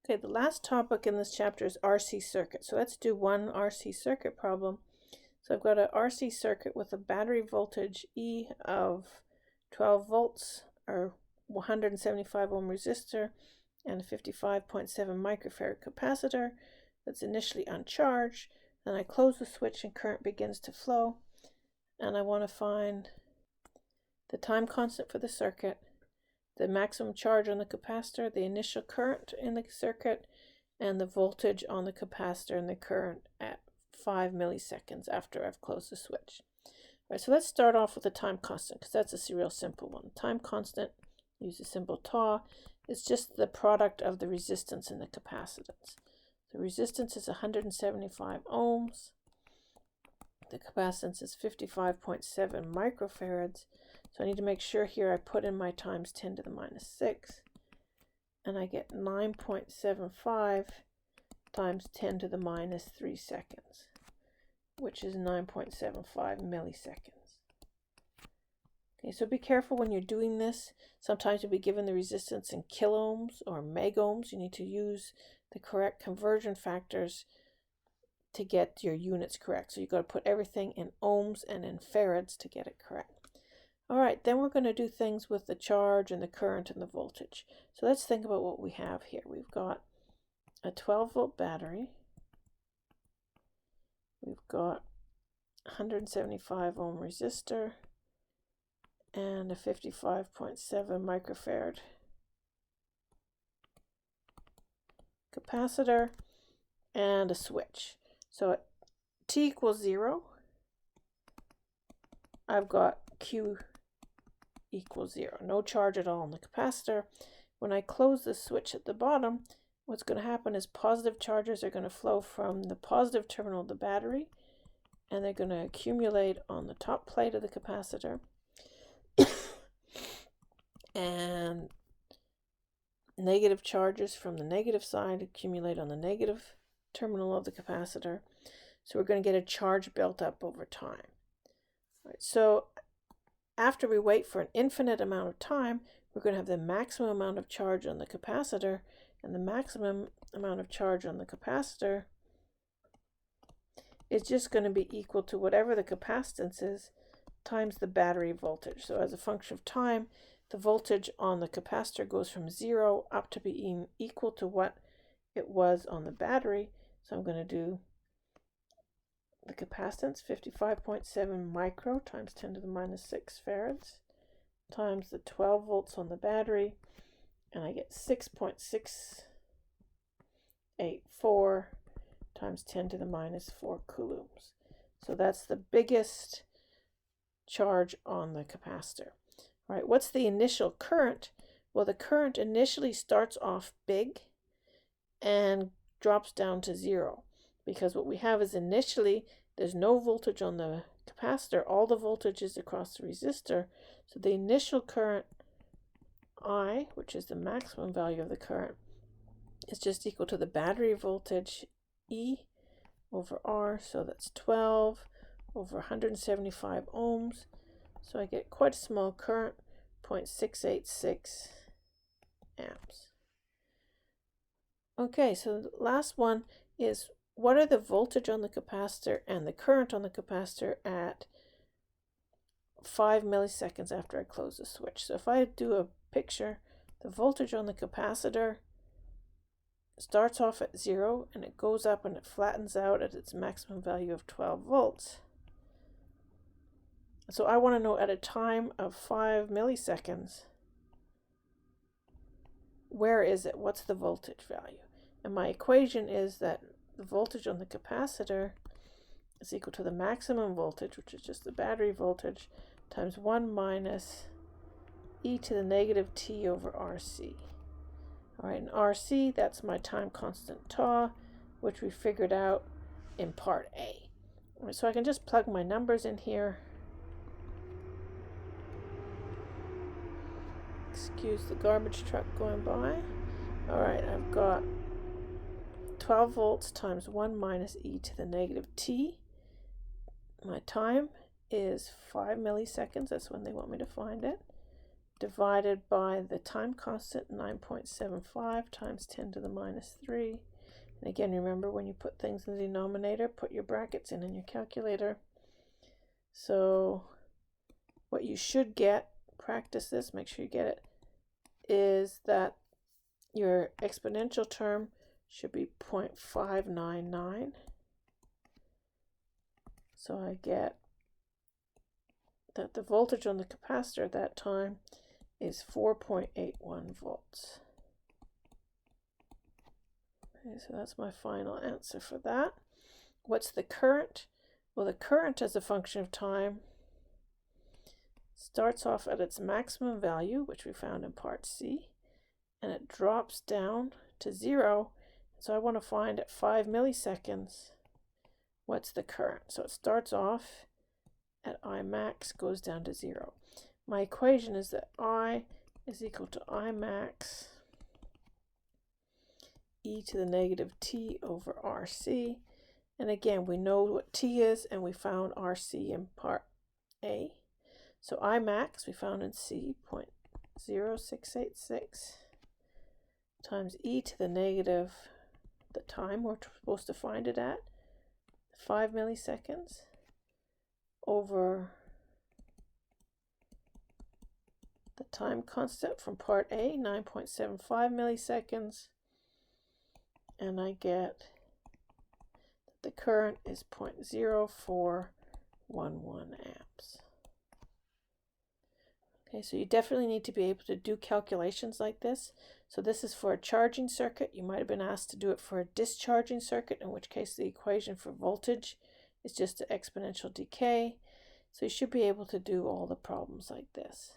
Okay, the last topic in this chapter is RC circuit. So let's do one RC circuit problem. So I've got an RC circuit with a battery voltage E of 12 volts or 175 ohm resistor and a 55.7 microfarad capacitor that's initially uncharged. Then I close the switch and current begins to flow. And I want to find the time constant for the circuit, the maximum charge on the capacitor, the initial current in the circuit, and the voltage on the capacitor and the current at 5 milliseconds after I've closed the switch. All right, so let's start off with the time constant because that's a real simple one. Time constant, use the symbol tau, is just the product of the resistance and the capacitance. The resistance is 175 ohms. The capacitance is 55.7 microfarads. So I need to make sure here I put in my times 10 to the minus 6. And I get 9.75 times 10 to the minus 3 seconds, which is 9.75 milliseconds. Okay, so be careful when you're doing this. Sometimes you'll be given the resistance in kiloohms or megohms. You need to use the correct conversion factors to get your units correct. So you've got to put everything in ohms and in farads to get it correct. All right, then we're going to do things with the charge and the current and the voltage. So let's think about what we have here. We've got a 12-volt battery. We've got 175 ohm resistor and a 55.7 microfarad capacitor and a switch. So at t equals 0, I've got Q equals 0. No charge at all on the capacitor. When I close the switch at the bottom, what's going to happen is positive charges are going to flow from the positive terminal of the battery, and they're going to accumulate on the top plate of the capacitor. And negative charges from the negative side accumulate on the negative terminal of the capacitor. So we're going to get a charge built up over time. All right, so after we wait for an infinite amount of time, we're going to have the maximum amount of charge on the capacitor, and the maximum amount of charge on the capacitor is just going to be equal to whatever the capacitance is times the battery voltage. So as a function of time, the voltage on the capacitor goes from 0 up to being equal to what it was on the battery. So I'm going to do the capacitance, 55.7 micro times 10 to the minus 6 farads, times the 12 volts on the battery, and I get 6.684 times 10 to the minus 4 coulombs. So that's the biggest charge on the capacitor. All right, what's the initial current? Well, the current initially starts off big and drops down to 0. Because what we have is initially there's no voltage on the capacitor, all the voltage is across the resistor. So the initial current I, which is the maximum value of the current, is just equal to the battery voltage E over R. So that's 12 over 175 ohms. So I get quite a small current, 0.686 amps. Okay, so the last one is what are the voltage on the capacitor and the current on the capacitor at 5 milliseconds after I close the switch. So if I do a picture, the voltage on the capacitor starts off at 0 and it goes up and it flattens out at its maximum value of 12 volts. So I want to know at a time of 5 milliseconds, where is it? What's the voltage value? And my equation is that the voltage on the capacitor is equal to the maximum voltage, which is just the battery voltage, times 1 minus e to the negative t over RC. All right, and RC, that's my time constant tau, which we figured out in part A. All right, so I can just plug my numbers in here. Excuse the garbage truck going by. All right, I've got 12 volts times 1 minus e to the negative t. My time is 5 milliseconds. That's when they want me to find it. divided by the time constant, 9.75 times 10 to the minus 3. And again, remember, when you put things in the denominator, put your brackets in your calculator. So what you should get, practice this, make sure you get it, is that your exponential term should be 0.599. So I get that the voltage on the capacitor at that time is 4.81 volts. Okay, so that's my final answer for that. What's the current? Well, the current as a function of time starts off at its maximum value, which we found in part C, and it drops down to 0. So I want to find at 5 milliseconds what's the current. So it starts off at I max, goes down to 0. My equation is that I is equal to I max e to the negative t over RC. And again, we know what t is, and we found RC in part A. So I max we found in C, 0.0686 times e to the negative the time we're supposed to find it at, 5 milliseconds, over the time constant from part A, 9.75 milliseconds, and I get that the current is 0.0411 amps. Okay, so you definitely need to be able to do calculations like this. So this is for a charging circuit. You might have been asked to do it for a discharging circuit, in which case the equation for voltage is just an exponential decay. So you should be able to do all the problems like this.